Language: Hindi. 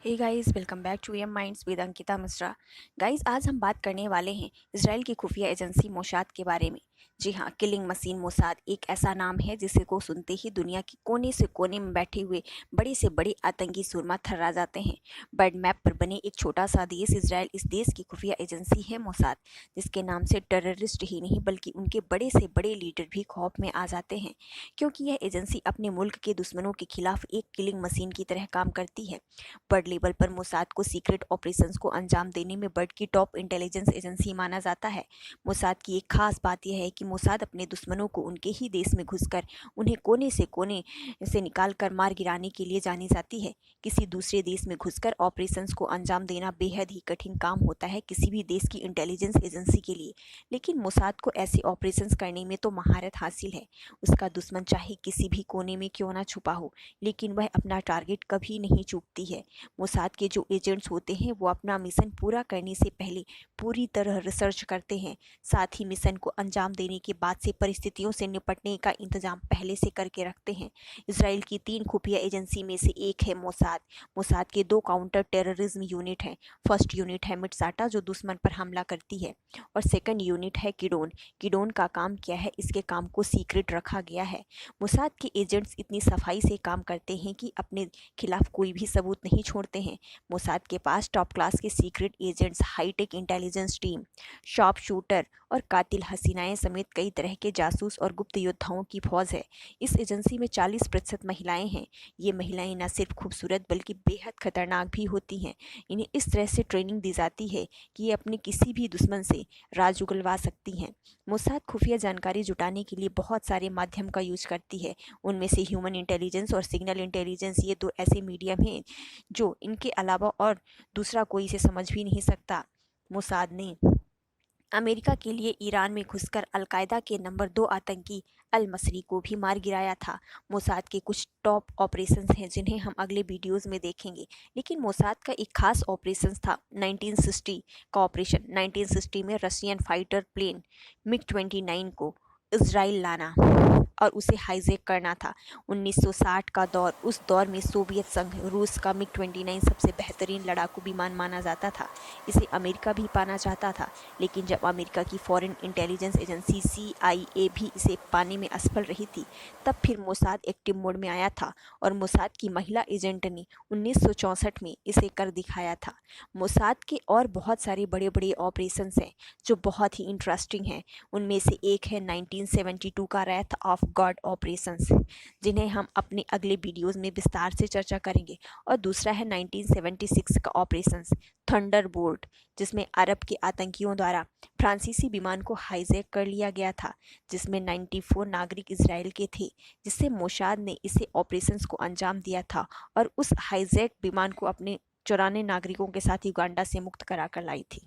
Hey guys, welcome back to M minds with Ankita Mishra. Guys, आज हम बात करने वाले हैं इसराइल की खुफिया एजेंसी मोसाद के बारे में। जी हाँ, किलिंग मशीन मोसाद एक ऐसा नाम है जिसे को सुनते ही दुनिया के कोने से कोने में बैठे हुए बड़े से बड़े आतंकी सुरमा थर्रा जाते हैं। बर्ड मैप पर बने एक छोटा सा देश इसराइल, इस देश की खुफिया एजेंसी है मोसाद, जिसके नाम से टेररिस्ट ही नहीं बल्कि उनके बड़े से बड़े लीडर भी खौफ में आ जाते हैं, क्योंकि यह एजेंसी अपने मुल्क के दुश्मनों के खिलाफ एक किलिंग मशीन की तरह काम करती है। बर्ड लेवल पर मोसाद को सीक्रेट ऑपरेशंस को अंजाम देने में बर्ड की टॉप इंटेलिजेंस एजेंसी माना जाता है। मोसाद की एक खास बात यह है कि मोसाद अपने दुश्मनों को उनके ही देश में घुसकर उन्हें कोने से निकाल कर मार गिराने के लिए जानी जाती है। किसी दूसरे देश में घुसकर ऑपरेशंस को अंजाम देना बेहद ही कठिन काम होता है किसी भी देश की इंटेलिजेंस एजेंसी के लिए, लेकिन मोसाद को ऐसे ऑपरेशंस करने में तो महारत हासिल है। उसका दुश्मन चाहे किसी भी कोने में क्यों ना छुपा हो, लेकिन वह अपना टारगेट कभी नहीं चूकती है। मोसाद के जो एजेंट्स होते हैं वो अपना मिशन पूरा करने से पहले पूरी तरह रिसर्च करते हैं, साथ ही मिशन को अंजाम देने के बाद से परिस्थितियों से निपटने का इंतजाम पहले से करके रखते हैं। इसराइल की 3 खुफिया एजेंसी में से एक है मोसाद। मोसाद के 2 काउंटर टेररिज्म यूनिट हैं। फर्स्ट यूनिट है मिटसाटा, जो दुश्मन पर हमला करती है, और सेकंड यूनिट है किडोन। किडोन का काम क्या है, इसके काम को सीक्रेट रखा गया है। मोसाद के एजेंट्स इतनी सफाई से काम करते हैं कि अपने खिलाफ कोई भी सबूत नहीं छोड़ते हैं। मोसाद के पास टॉप क्लास के secret agents, high tech intelligence team, sharp shooter और कातिल हसीनाएं समेत कई तरह के जासूस और गुप्त योद्धाओं की फौज है। इस एजेंसी में 40% महिलाएं हैं। ये महिलाएं न सिर्फ खूबसूरत बल्कि बेहद खतरनाक भी होती हैं। इन्हें इस तरह से ट्रेनिंग दी जाती है कि ये अपने किसी भी दुश्मन से राज उगलवा सकती हैं। मोसाद खुफिया जानकारी जुटाने के लिए बहुत सारे माध्यम का यूज करती है। उनमें से ह्यूमन इंटेलिजेंस और सिग्नल इंटेलिजेंस, ये 2 ऐसे मीडियम हैं जो इनके अलावा और दूसरा कोई इसे समझ भी नहीं सकता। मोसाद ने अमेरिका के लिए ईरान में घुसकर अलकायदा के नंबर 2 आतंकी अल मसरी को भी मार गिराया था। मोसाद के कुछ टॉप ऑपरेशंस हैं जिन्हें हम अगले वीडियोस में देखेंगे, लेकिन मोसाद का एक खास ऑपरेशंस था 1960 का ऑपरेशन। 1960 में रशियन फाइटर प्लेन मिग-29 को इजराइल लाना और उसे हाईजैक करना था। 1960 का दौर, उस दौर में सोवियत संघ रूस का मिग-29 सबसे बेहतरीन लड़ाकू विमान माना जाता था। इसे अमेरिका भी पाना चाहता था, लेकिन जब अमेरिका की फॉरेन इंटेलिजेंस एजेंसी CIA भी इसे पाने में असफल रही थी, तब फिर मोसाद एक्टिव मोड में आया था और मोसाद की महिला एजेंट ने 1964 में इसे कर दिखाया था। मोसाद के और बहुत सारे बड़े बड़े ऑपरेशंस हैं जो बहुत ही इंटरेस्टिंग हैं। उनमें से एक है 1972 का रैथ ऑफ गॉड ऑपरेशंस, जिन्हें हम अपने अगले वीडियोस में विस्तार से चर्चा करेंगे, और दूसरा है 1976 का ऑपरेशंस थंडरबोल्ट, जिसमें अरब के आतंकियों द्वारा फ्रांसीसी विमान को हाईजैक कर लिया गया था, जिसमें 94 नागरिक इसराइल के थे, जिससे मोसाद ने इसे ऑपरेशंस को अंजाम दिया था और उस हाईजैक विमान को अपने 94 नागरिकों के साथ युगांडा से मुक्त करा कर लाई थी।